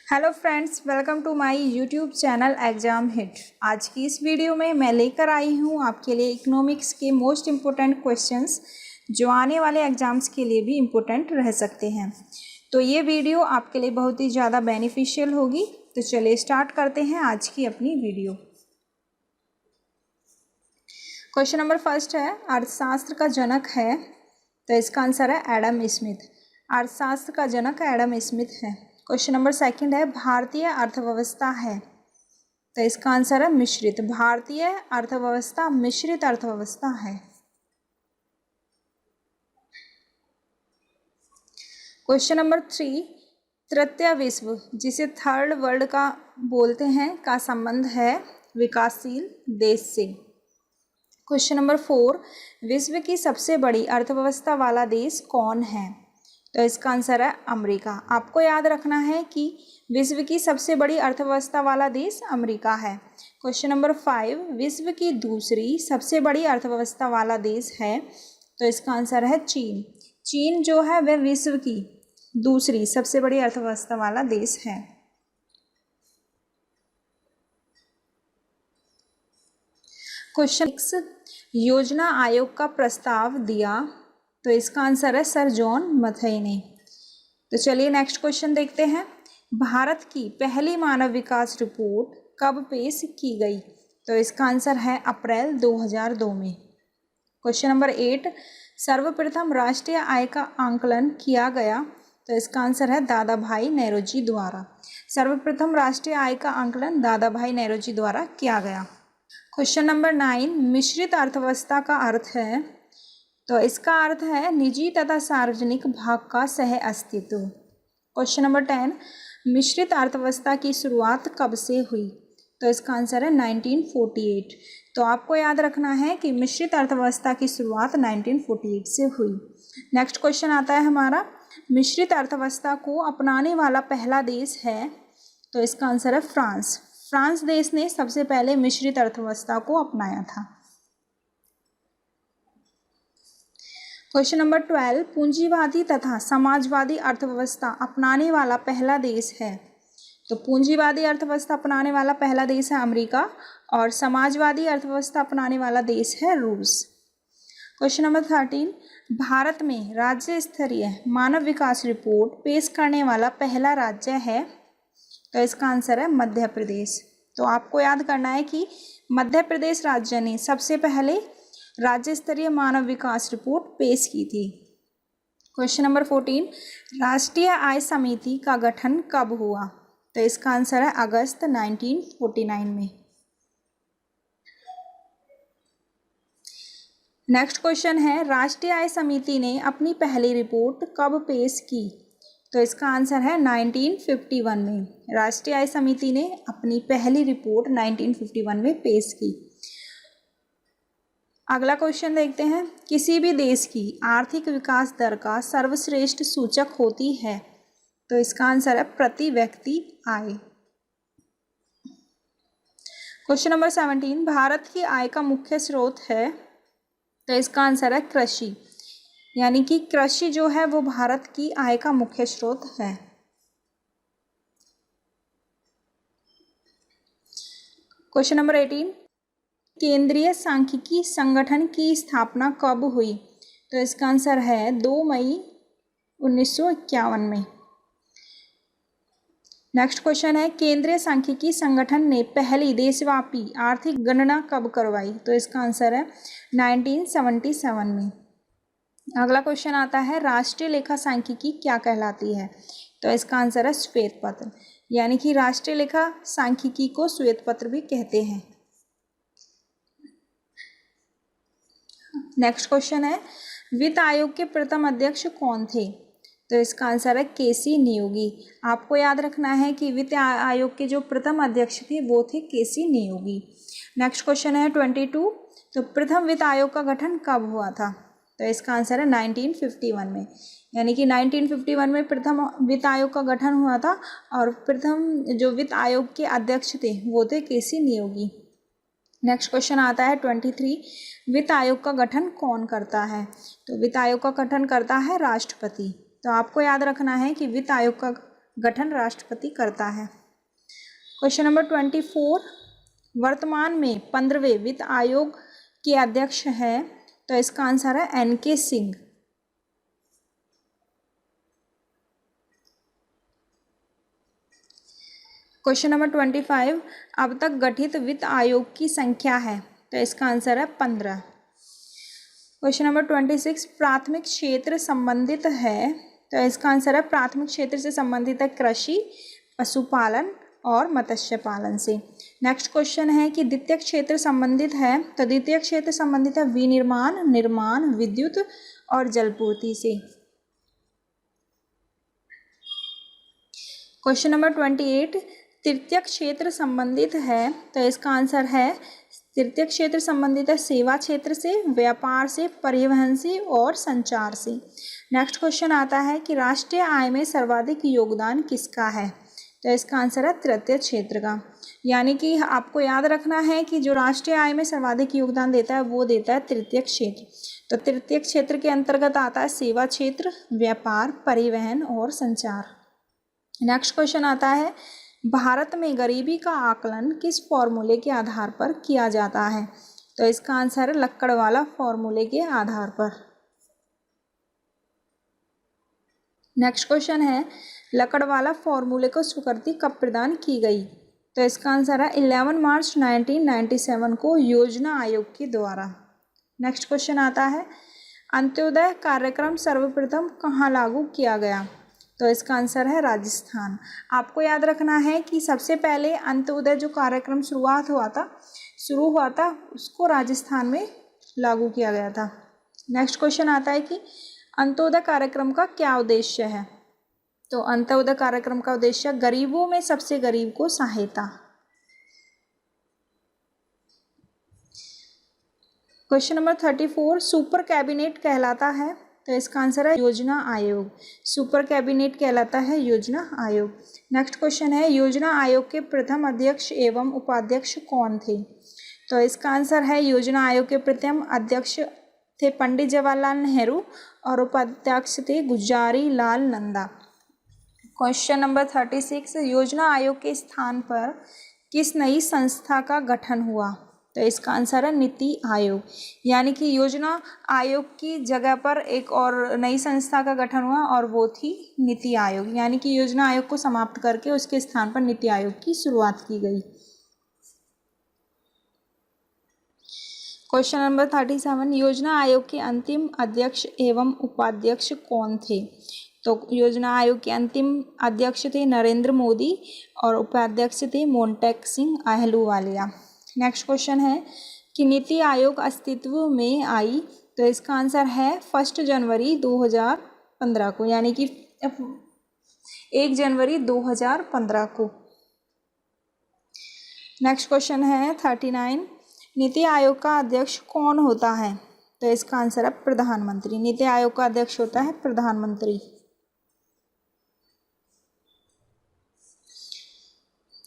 Hello friends, welcome to my YouTube channel exam hit. आज की इस वीडियो में मैं लेकर आई हूँ आपके लिए इकोनॉमिक्स के मोस्ट इम्पोर्टेंट क्वेश्चंस जो आने वाले एग्ज़ाम्स के लिए भी इम्पोर्टेंट रह सकते हैं। तो ये वीडियो आपके लिए बहुत ही ज़्यादा बेनिफिशियल होगी। तो चलिए स्टार्ट करते हैं आज की अपनी वीडियो। क्वेश्चन नंबर फर्स्ट है, अर्थशास्त्र का जनक है, तो इसका आंसर है एडम स्मिथ। अर्थशास्त्र का जनक एडम स्मिथ है। क्वेश्चन नंबर सेकंड है, भारतीय अर्थव्यवस्था है, तो इसका आंसर है मिश्रित। भारतीय अर्थव्यवस्था मिश्रित अर्थव्यवस्था है। क्वेश्चन नंबर 3, तृतीय विश्व जिसे थर्ड वर्ल्ड का बोलते हैं का संबंध है विकासशील देश से। क्वेश्चन नंबर 4, विश्व की सबसे बड़ी अर्थव्यवस्था वाला देश कौन है, तो इसका आंसर है अमेरिका। आपको याद रखना है कि विश्व की सबसे बड़ी अर्थव्यवस्था वाला देश अमेरिका है। क्वेश्चन नंबर 5, विश्व की दूसरी सबसे बड़ी अर्थव्यवस्था वाला देश है, तो इसका आंसर है चीन। चीन जो है वह विश्व की दूसरी सबसे बड़ी अर्थव्यवस्था वाला देश है। क्वेश्चन 6, योजना आयोग का प्रस्ताव दिया, तो इसका आंसर है सर जॉन मथई ने। तो चलिए नेक्स्ट क्वेश्चन देखते हैं। भारत की पहली मानव विकास रिपोर्ट कब पेश की गई, तो इसका आंसर है अप्रैल 2002 में। क्वेश्चन नंबर 8, सर्वप्रथम राष्ट्रीय आय का आंकलन किया गया, तो इसका आंसर है दादा भाई नौरोजी द्वारा। सर्वप्रथम राष्ट्रीय आय का आंकलन दादा भाई नौरोजी द्वारा किया गया। क्वेश्चन नंबर 9, मिश्रित अर्थव्यवस्था का अर्थ है, तो इसका अर्थ है निजी तथा सार्वजनिक भाग का सह अस्तित्व। क्वेश्चन नंबर 10, मिश्रित अर्थव्यवस्था की शुरुआत कब से हुई, तो इसका आंसर है 1948। तो आपको याद रखना है कि मिश्रित अर्थव्यवस्था की शुरुआत 1948 से हुई। नेक्स्ट क्वेश्चन आता है हमारा, मिश्रित अर्थव्यवस्था को अपनाने वाला पहला देश है, तो इसका आंसर है फ्रांस। फ्रांस देश ने सबसे पहले मिश्रित अर्थव्यवस्था को अपनाया था। क्वेश्चन नंबर 12, पूंजीवादी तथा समाजवादी अर्थव्यवस्था अपनाने वाला पहला देश है, तो पूंजीवादी अर्थव्यवस्था अपनाने वाला पहला देश है अमेरिका और समाजवादी अर्थव्यवस्था अपनाने वाला देश है रूस। क्वेश्चन नंबर 13, भारत में राज्य स्तरीय मानव विकास रिपोर्ट पेश करने वाला पहला राज्य है, तो इसका आंसर है मध्य प्रदेश। तो आपको याद करना है कि मध्य प्रदेश राज्य ने सबसे पहले राज्य स्तरीय मानव विकास रिपोर्ट पेश की थी। क्वेश्चन नंबर 14, राष्ट्रीय आय समिति का गठन कब हुआ, तो इसका आंसर है अगस्त 1949 में। नेक्स्ट क्वेश्चन है, राष्ट्रीय आय समिति ने अपनी पहली रिपोर्ट कब पेश की, तो इसका आंसर है 1951 में। राष्ट्रीय आय समिति ने अपनी पहली रिपोर्ट 1951 में पेश की। अगला क्वेश्चन देखते हैं, किसी भी देश की आर्थिक विकास दर का सर्वश्रेष्ठ सूचक होती है, तो इसका आंसर है प्रति व्यक्ति आय। क्वेश्चन नंबर 17, भारत की आय का मुख्य स्रोत है, तो इसका आंसर है कृषि, यानी कि कृषि जो है वो भारत की आय का मुख्य स्रोत है। क्वेश्चन नंबर 18, केंद्रीय सांख्यिकी संगठन की स्थापना कब हुई, तो इसका आंसर है 2 मई 1951 में। नेक्स्ट क्वेश्चन है, केंद्रीय सांख्यिकी संगठन ने पहली देशव्यापी आर्थिक गणना कब करवाई, तो इसका आंसर है 1977 में। अगला क्वेश्चन आता है, राष्ट्रीय लेखा सांख्यिकी क्या कहलाती है, तो इसका आंसर है श्वेत पत्र, यानी कि राष्ट्रीय लेखा सांख्यिकी को श्वेत पत्र भी कहते हैं। नेक्स्ट क्वेश्चन है, वित्त आयोग के प्रथम अध्यक्ष कौन थे, तो इसका आंसर है केसी नियोगी। आपको याद रखना है कि वित्त आयोग के जो प्रथम अध्यक्ष थे वो थे केसी नियोगी। नेक्स्ट क्वेश्चन है 22, तो प्रथम वित्त आयोग का गठन कब हुआ था, तो इसका आंसर है 1951 में, यानी कि 1951 में प्रथम वित्त आयोग का गठन हुआ था और प्रथम जो वित्त आयोग के अध्यक्ष थे वो थे केसी नियोगी। नेक्स्ट क्वेश्चन आता है 23, वित्त आयोग का गठन कौन करता है, तो वित्त आयोग का गठन करता है राष्ट्रपति। तो आपको याद रखना है कि वित्त आयोग का गठन राष्ट्रपति करता है। क्वेश्चन नंबर 24, वर्तमान में 15वें वित्त आयोग के अध्यक्ष है, तो इसका आंसर है NK सिंह। क्वेश्चन नंबर 25, अब तक गठित वित्त आयोग की संख्या है, तो इसका आंसर है 15। क्वेश्चन नंबर 26, प्राथमिक क्षेत्र संबंधित है, तो इसका आंसर है प्राथमिक क्षेत्र से संबंधित है कृषि, पशुपालन और मत्स्य पालन से। नेक्स्ट क्वेश्चन है कि द्वितीय क्षेत्र संबंधित है, तो द्वितीय क्षेत्र संबंधित है विनिर्माण, निर्माण, विद्युत और जलपूर्ति से। क्वेश्चन नंबर 28, तृतीय क्षेत्र संबंधित है, तो इसका आंसर है तृतीय क्षेत्र संबंधित है सेवा क्षेत्र से, व्यापार से, परिवहन से और संचार से। नेक्स्ट क्वेश्चन आता है कि राष्ट्रीय आय में सर्वाधिक योगदान किसका है, तो इसका आंसर है तृतीय क्षेत्र का। यानी कि आपको याद रखना है कि जो राष्ट्रीय आय में सर्वाधिक योगदान देता है वो देता है तृतीय क्षेत्र। तो तृतीय क्षेत्र के अंतर्गत आता है सेवा क्षेत्र, व्यापार, परिवहन और संचार। नेक्स्ट क्वेश्चन आता है भारत में गरीबी का आकलन किस फॉर्मूले के आधार पर किया जाता है, तो इसका आंसर है लक्कड़वाला फॉर्मूले के आधार पर। नेक्स्ट क्वेश्चन है लक्कड़वाला फॉर्मूले को स्वीकृति कब प्रदान की गई, तो इसका आंसर है 11 मार्च 1997 को योजना आयोग के द्वारा। नेक्स्ट क्वेश्चन आता है अंत्योदय कार्यक्रम सर्वप्रथम कहाँ लागू किया गया, तो इसका आंसर है राजस्थान। आपको याद रखना है कि सबसे पहले अंत्योदय जो कार्यक्रम शुरू हुआ था उसको राजस्थान में लागू किया गया था। नेक्स्ट क्वेश्चन आता है कि अंत्योदय कार्यक्रम का क्या उद्देश्य है, तो अंत्योदय कार्यक्रम का उद्देश्य गरीबों में सबसे गरीब को सहायता। क्वेश्चन नंबर 34, सुपर कैबिनेट कहलाता है, तो इसका आंसर है योजना आयोग। सुपर कैबिनेट कहलाता है योजना आयोग। नेक्स्ट क्वेश्चन है योजना आयोग के प्रथम अध्यक्ष एवं उपाध्यक्ष कौन थे, तो इसका आंसर है योजना आयोग के प्रथम अध्यक्ष थे पंडित जवाहरलाल नेहरू और उपाध्यक्ष थे गुलजारी लाल नंदा। क्वेश्चन नंबर 36, योजना आयोग के स्थान पर किस नई संस्था का गठन हुआ, तो इसका आंसर है नीति आयोग। यानी कि योजना आयोग की जगह पर एक और नई संस्था का गठन हुआ और वो थी नीति आयोग। यानी कि योजना आयोग को समाप्त करके उसके स्थान पर नीति आयोग की शुरुआत की गई। क्वेश्चन नंबर 37, योजना आयोग के अंतिम अध्यक्ष एवं उपाध्यक्ष कौन थे, तो योजना आयोग के अंतिम अध्यक्ष थे नरेंद्र मोदी और उपाध्यक्ष थे मोंटेक सिंह अहलूवालिया। नेक्स्ट क्वेश्चन है कि नीति आयोग अस्तित्व में आई, तो इसका आंसर है 1 जनवरी 2015 को, यानी कि 1 जनवरी 2015 को। नेक्स्ट क्वेश्चन है 39, नीति आयोग का अध्यक्ष कौन होता है, तो इसका आंसर है प्रधानमंत्री। नीति आयोग का अध्यक्ष होता है प्रधानमंत्री।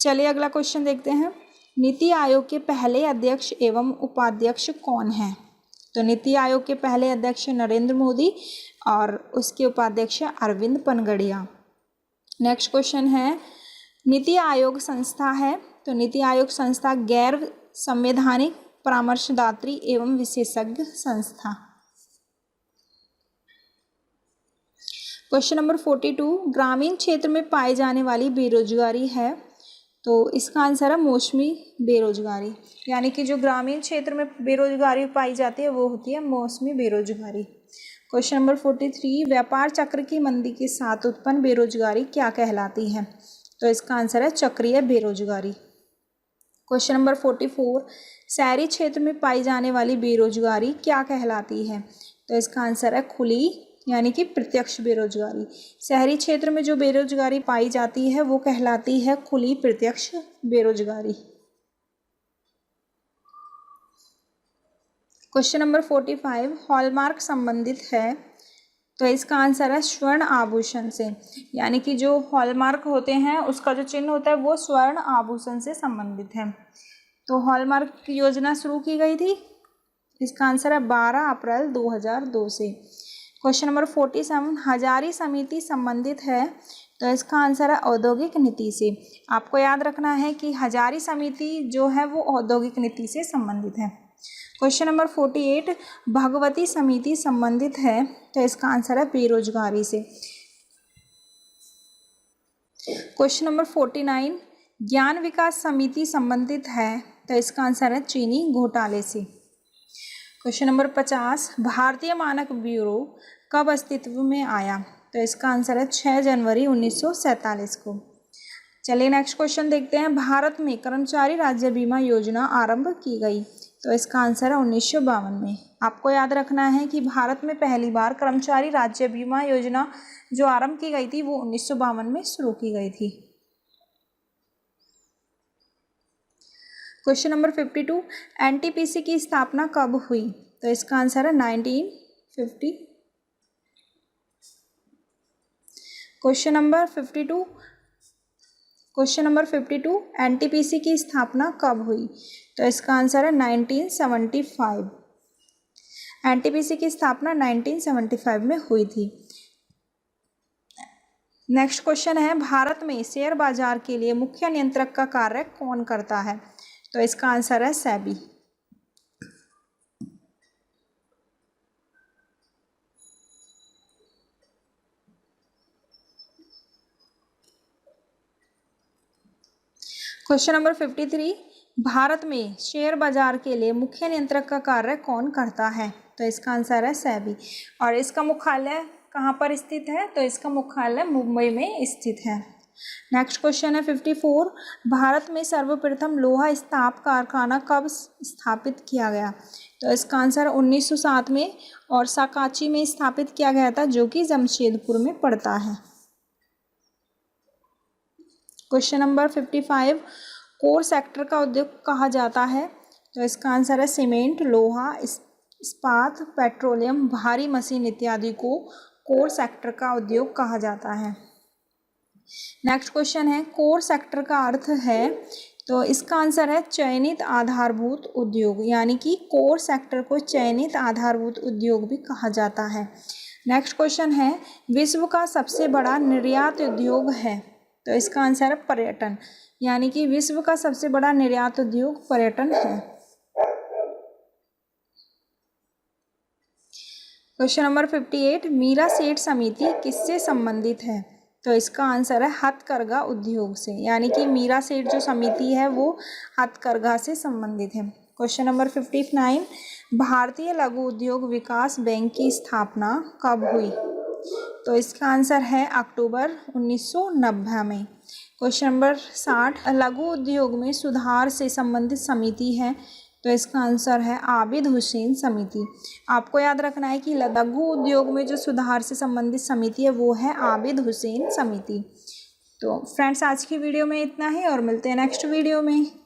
चलिए अगला क्वेश्चन देखते हैं, नीति आयोग के पहले अध्यक्ष एवं उपाध्यक्ष कौन हैं, तो नीति आयोग के पहले अध्यक्ष नरेंद्र मोदी और उसके उपाध्यक्ष अरविंद पनगड़िया। नेक्स्ट क्वेश्चन है नीति आयोग संस्था है, तो नीति आयोग संस्था गैर संवैधानिक परामर्शदात्री एवं विशेषज्ञ संस्था। क्वेश्चन नंबर 42, ग्रामीण क्षेत्र में पाई जाने वाली बेरोजगारी है, तो इसका आंसर है मौसमी बेरोजगारी। यानी कि जो ग्रामीण क्षेत्र में बेरोजगारी पाई जाती है वो होती है मौसमी बेरोजगारी। क्वेश्चन नंबर 43, व्यापार चक्र की मंदी के साथ उत्पन्न बेरोजगारी क्या कहलाती है, तो इसका आंसर है चक्रीय बेरोजगारी। क्वेश्चन नंबर 44, शहरी क्षेत्र में पाई जाने वाली बेरोजगारी क्या कहलाती है, तो इसका आंसर है खुली यानी कि प्रत्यक्ष बेरोजगारी। शहरी क्षेत्र में जो बेरोजगारी पाई जाती है वो कहलाती है खुली प्रत्यक्ष बेरोजगारी। क्वेश्चन नंबर 45, हॉलमार्क संबंधित है, तो इसका आंसर है स्वर्ण आभूषण से। यानी कि जो हॉलमार्क होते हैं उसका जो चिन्ह होता है वो स्वर्ण आभूषण से संबंधित है। तो हॉलमार्क की योजना शुरू की गई थी, इसका आंसर है 12 अप्रैल 2002 से। क्वेश्चन नंबर 47, हजारी समिति संबंधित है, तो इसका आंसर है औद्योगिक नीति से। आपको याद रखना है कि हजारी समिति जो है वो औद्योगिक नीति से संबंधित है। क्वेश्चन नंबर 48, भगवती समिति संबंधित है, तो इसका आंसर है बेरोजगारी से। क्वेश्चन नंबर 49, ज्ञान विकास समिति संबंधित है, तो इसका आंसर है चीनी घोटाले से। क्वेश्चन नंबर 50, भारतीय मानक ब्यूरो कब अस्तित्व में आया, तो इसका आंसर है 6 जनवरी 1947 को। चलिए नेक्स्ट क्वेश्चन देखते हैं। भारत में कर्मचारी राज्य बीमा योजना आरंभ की गई, तो इसका आंसर है 1952 में। आपको याद रखना है कि भारत में पहली बार कर्मचारी राज्य बीमा योजना जो आरंभ की गई थी वो 1952 में शुरू की गई थी। क्वेश्चन नंबर 52, एनटीपीसी की स्थापना कब हुई, तो इसका आंसर है 1950। क्वेश्चन नंबर 52, एनटीपीसी की स्थापना कब हुई, तो इसका आंसर है 1975। एनटीपीसी की स्थापना 1975 में हुई थी। नेक्स्ट क्वेश्चन है, भारत में शेयर बाजार के लिए मुख्य नियंत्रक का कार्य कौन करता है, तो इसका आंसर है सेबी। क्वेश्चन नंबर 53, भारत में शेयर बाजार के लिए मुख्य नियंत्रक का कार्य कौन करता है, तो इसका आंसर है सेबी। और इसका मुख्यालय कहाँ पर स्थित है, तो इसका मुख्यालय मुंबई में स्थित है। नेक्स्ट क्वेश्चन है 54, भारत में सर्वप्रथम लोहा इस्पात कारखाना कब स्थापित किया गया, तो इसका आंसर 1907 में और साकाची में स्थापित किया गया था, जो कि जमशेदपुर में पड़ता है। क्वेश्चन नंबर 55, कोर सेक्टर का उद्योग कहा जाता है, तो इसका आंसर है सीमेंट, लोहा, इस्पात, पेट्रोलियम, भारी मशीन इत्यादि को कोर सेक्टर का उद्योग कहा जाता है। नेक्स्ट क्वेश्चन है, कोर सेक्टर का अर्थ है, तो इसका आंसर है चयनित आधारभूत उद्योग, यानी कि कोर सेक्टर को चयनित आधारभूत उद्योग भी कहा जाता है। नेक्स्ट क्वेश्चन है, विश्व का सबसे बड़ा निर्यात उद्योग है, तो इसका आंसर है पर्यटन, यानी कि विश्व का सबसे बड़ा निर्यात उद्योग पर्यटन है। क्वेश्चन नंबर 58, मीरा सेठ समिति किससे संबंधित है, तो इसका आंसर है हथकरघा उद्योग से, यानी कि मीरा सेठ जो समिति है वो हथकरघा से संबंधित है। क्वेश्चन नंबर 59, भारतीय लघु उद्योग विकास बैंक की स्थापना कब हुई, तो इसका आंसर है अक्टूबर 1990 में। क्वेश्चन नंबर 60, लघु उद्योग में सुधार से संबंधित समिति है, तो इसका आंसर है आबिद हुसैन समिति। आपको याद रखना है कि लघु उद्योग में जो सुधार से संबंधित समिति है वो है आबिद हुसैन समिति। तो फ्रेंड्स, आज की वीडियो में इतना ही और मिलते हैं नेक्स्ट वीडियो में।